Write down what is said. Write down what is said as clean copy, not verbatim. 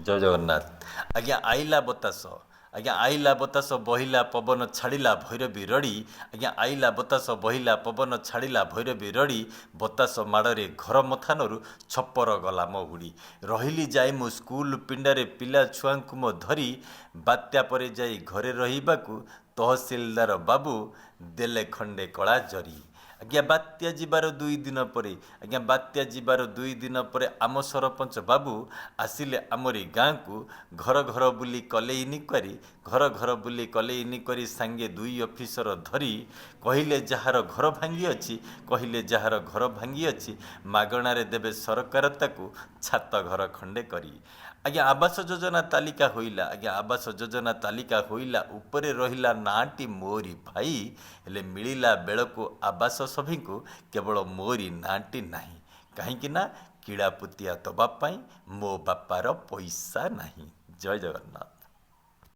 जय जगन्नाथ। आज्ञा आइला बतास, आज्ञा आइला बतास बहिला पवन छाड़िला भैरवी रड़ी। आज्ञा आइला बतास बहिला पवन छाड़िला भैरवी रड़ी। बतास माड़े घर मथानरू छपर गला मो उड़ी। रहिली जाई मु स्कूल पिंडारे पिला छुआंकु मो धरी। बात्या परे जाई घरे रहिबाकू तहसिलदार बाबू देले खंडे कला जरी। आज्ञा बात्या जीवार 2 दिन पर, आज्ञा बात्या जीवार 2 दिन पर आम सरपंच बाबू आसिले आमरी गाँ को। घर घर बुली कले इनिक्वारी, घर घर बुली कले इनिक्वारी सांगे 2 अफिसर धरी। कहिले जार घर भांगी अच्छी, कहिले जार घर भांगी अच्छी, मागणारे देबे सरकार ताकू छात घर खंडे करी। आज्ञा आवास योजना तालिका होइला, आज्ञा आवास योजना तालिका होइला, उपरे रहिला नाटी मोरी भाई। हेले मिलिला बेलको आवास सभी को केवल मोरी नाटी नहीं। कहीं ना किड़ा पुतिया दबा पाई मो बापार पैसा नहीं। जय जगन्नाथ।